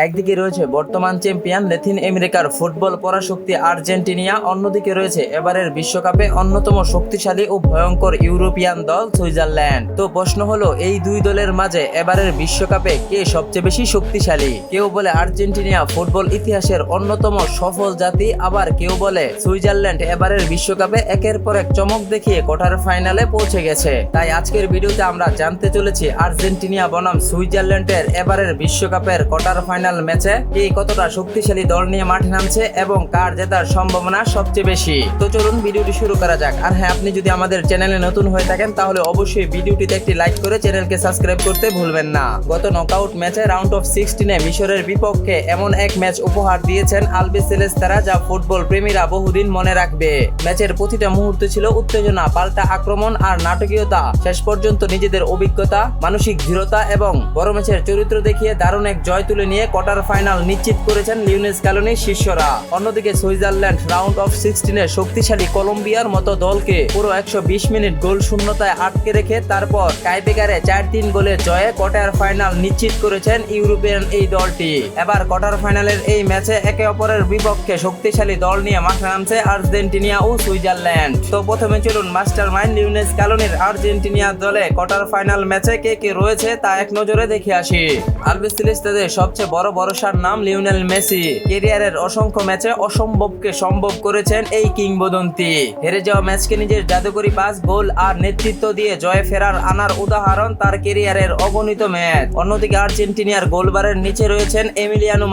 একদিকে রয়েছে বর্তমান চ্যাম্পিয়ন লাতিন আমেরিকার ফুটবল পরাশক্তি আর্জেন্টিনা, অন্যদিকে রয়েছে এবারের বিশ্বকাপে অন্যতম শক্তিশালী ও ভয়ঙ্কর ইউরোপিয়ান দল সুইজারল্যান্ড। তো প্রশ্ন হলো, এই দুই দলের মাঝে এবারের বিশ্বকাপে কে সবচেয়ে বেশি শক্তিশালী? কেউ বলে আর্জেন্টিনা ফুটবল ইতিহাসের অন্যতম সফল জাতি, আবার কেউ বলে সুইজারল্যান্ড এবারের বিশ্বকাপে একের পর এক চমক দেখিয়ে কোয়ার্টার ফাইনালে পৌঁছে গেছে। তাই আজকের ভিডিওতে আমরা জানতে চলেছি আর্জেন্টিনা বনাম সুইজারল্যান্ডের এবারের বিশ্বকাপের কোয়ার্টার ফাইনাল ম্যাচে কে কতটা শক্তিশালী দল নিয়ে মাঠে নামছে এবং কার জেতার সম্ভাবনা সবচেয়ে বেশি। তো চলুন ভিডিওটি শুরু করা যাক। আর হ্যাঁ, আপনি যদি আমাদের চ্যানেলে নতুন হয়ে থাকেন তাহলে অবশ্যই ভিডিওটিতে একটি লাইক করে চ্যানেলকে সাবস্ক্রাইব করতে ভুলবেন না। গত নকআউট ম্যাচে রাউন্ড অফ 16-এ মিশরের বিপক্ষে এমন এক ম্যাচ উপহার দিয়েছেন আলবিসেলেস্তারা, যা ফুটবল প্রেমীরা বহুদিন মনে রাখবে। ম্যাচের প্রতিটা মুহূর্ত ছিল উত্তেজনা, পাল্টা আক্রমণ আর নাটকীয়তা। শেষ পর্যন্ত নিজেদের অভিজ্ঞতা, মানসিক দৃঢ়তা এবং বড় ম্যাচের চরিত্র দেখিয়ে দারুণ এক জয় তুলে নিয়ে কোয়ার্টার ফাইনাল নিশ্চিত করেছেন লিওনেল স্ক্যালোনির শিষ্যরা। অন্যদিকে সুইজারল্যান্ড রাউন্ড অফ 16-এ শক্তিশালী কলম্বিয়ার মতো দলকে পুরো 120 মিনিট গোল শূন্যতায় আটকে রেখে তারপর টাইব্রেকারে 4-3 গোলের জয়ে কোয়ার্টার ফাইনাল নিশ্চিত করেছেন ইউরোপিয়ান এই দলটি। এবার কোয়ার্টার ফাইনালের এই ম্যাচে একে অপরের বিপক্ষে শক্তিশালী দল নিয়ে মাঠে নামছে আর্জেন্টিনা ও সুইজারল্যান্ড। তো প্রথমে চলুন মাস্টারমাইন্ড লিওনেল স্ক্যালোনির আর্জেন্টিনা দলে কোয়ার্টার ফাইনাল ম্যাচে কে কে রয়েছে তা এক নজরে দেখে আসি। আলবিসেলেস্তাদের সবচেয়ে বড় ভরসার নাম লিওনেল মেসি। ক্যারিয়ারের অসংখ্য ম্যাচে অসম্ভবকে সম্ভব করেছেন এই কিংবদন্তি। হেরে যাওয়া ম্যাচকে নিজের জাদুকরি পাস, গোল আর নেতৃত্ব দিয়ে জয়ে ফেরার আনার উদাহরণ তার ক্যারিয়ারের অগণিত ম্যাচ। অন্যদিকে আর্জেন্টিনার গোলবারের নিচে রয়েছেন এমিলিয়ানো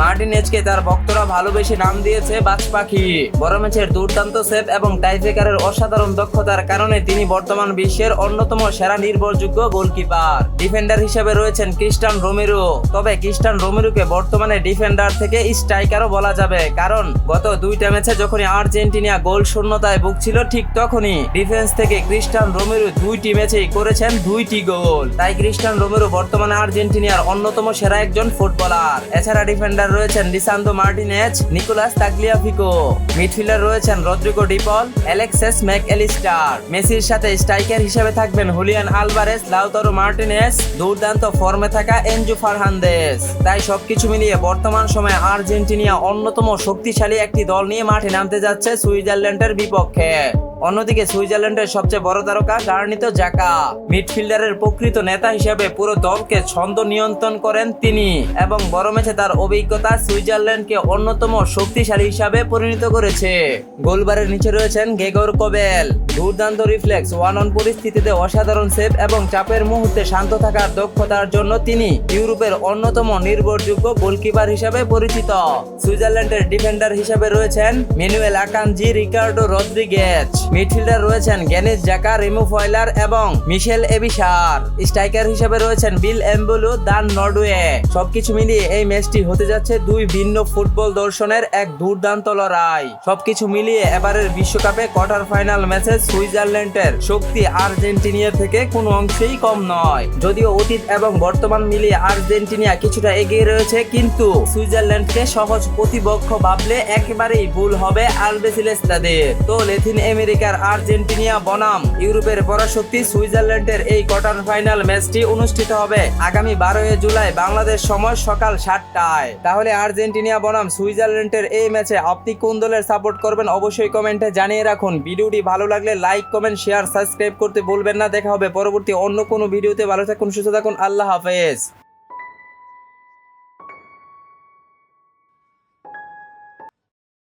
মার্টিনেজকে তার ভক্তরা ভালোবেসে নাম দিয়েছে বাজ পাখি। বড় ম্যাচের দুর্দান্ত সেভ এবং টাইব্রেকারের অসাধারণ দক্ষতার কারণে তিনি বর্তমান বিশ্বের অন্যতম সেরা নির্ভরযোগ্য গোলকিপার। ডিফেন্ডার হিসেবে রয়েছেন ক্রিস্টিয়ানো রোমেরো। তবে ক্রিস্টিয়ানো রোমেরোকে বর্তমানে ডিফেন্ডার থেকে স্ট্রাইকারও বলা যাবে, কারণ গত দুইটা ম্যাচে যখনই আর্জেন্টিনা গোল শূন্যতায় ভুগছিল ঠিক তখনই ডিফেন্স থেকে ক্রিস্টিয়ানো রোমেরো দুইটি ম্যাচেই করেছেন 2টি গোল। তাই ক্রিস্টিয়ানো রোমেরো বর্তমানে আর্জেন্টিনার অন্যতম সেরা একজন ফুটবলার। এছাড়া ডিফেন্ডার রয়েছেন Lisandro Martinez, Nicolas Tagliafico. Midfielder রয়েছেন Rodrigo de Paul, Alexis MacAllister. মেসির সাথে স্ট্রাইকার হিসেবে থাকবেন হুলিয়ান আলভারেজ, লাউতারো মার্টিনেজ, দুর্দান্ত ফর্মে থাকা এনজো ফার্নান্দেজ। তাই সবকিছু মিলিয়ে বর্তমান সময়ে আর্জেন্টিনা অন্যতম শক্তিশালী একটি দল নিয়ে মাঠে নামতে যাচ্ছে সুইজারল্যান্ডের বিপক্ষে। অন্যদিকে সুইজারল্যান্ডের সবচেয়ে বড় তারকা গার্নিতো জাকা। মিডফিল্ডারের প্রকৃত নেতা হিসেবে পুরো দলকে ছন্দ নিয়ন্ত্রণ করেন তিনি এবং বড় ম্যাচে তার অভিজ্ঞতা সুইজারল্যান্ডকে অন্যতম শক্তিশালী হিসাবে পরিণত করেছে। গোলবারের নিচে রয়েছেন গ্রেগর কোবেল। দুর্দান্ত রিফ্লেক্স, ওয়ান অন পরিস্থিতিতে অসাধারণ সেভ এবং চাপের মুহূর্তে শান্ত থাকার দক্ষতার জন্য তিনি ইউরোপের অন্যতম নির্ভরযোগ্য গোলকিপার হিসেবে পরিচিত। সুইজারল্যান্ডের ডিফেন্ডার হিসেবে রয়েছেন Manuel Akanji, Ricardo Rodriguez. Midfielder রয়েছেন গ্যানিস জাকা, রিমো ফয়লার এবং মিশেল এবিসার। স্ট্রাইকার হিসেবে রয়েছেন বিল এমবুলু, দান নরওয়ে। সবকিছু মিলিয়ে এই ম্যাচটি হতে যাচ্ছে দুই ভিন্ন ফুটবল দর্শনের এক দুর্দান্ত লড়াই। সবকিছু মিলিয়ে এবারের বিশ্বকাপে কোয়ার্টার ফাইনাল ম্যাচে সুইজারল্যান্ডের শক্তি আর্জেন্টিনা থেকে কোনো অংশেই কম নয়। যদিও অতীত এবং বর্তমান মিলিয়ে আর্জেন্টিনা কিছুটা এগিয়ে রয়েছে, কিন্তু সুইজারল্যান্ডকে সহজ প্রতিপক্ষ ভাবলে একেবারেই ভুল হবে আলবিসেলেস্তাদের। তো লাতিন আমেরিকার আর্জেন্টিনা বনাম ইউরোপের পরাশক্তি সুইজারল্যান্ডের এই কোয়ার্টার ফাইনাল ম্যাচটি অনুষ্ঠিত হবে আগামী 12 জুলাই বাংলাদেশ সময় সকাল 7টায়। তাহলে আর্জেন্টিনা বনাম সুইজারল্যান্ডের এই ম্যাচে আপনি কোন দলের সাপোর্ট করবেন অবশ্যই কমেন্টে জানিয়ে রাখুন। ভিডিওটি ভালো লাগলে লাইক, কমেন্ট, শেয়ার, সাবস্ক্রাইব করতে ভুলবেন না। দেখা হবে পরবর্তী অন্য কোনো ভিডিওতে। ভালো থাকুন, সুস্থ থাকুন, আল্লাহ হাফেজ।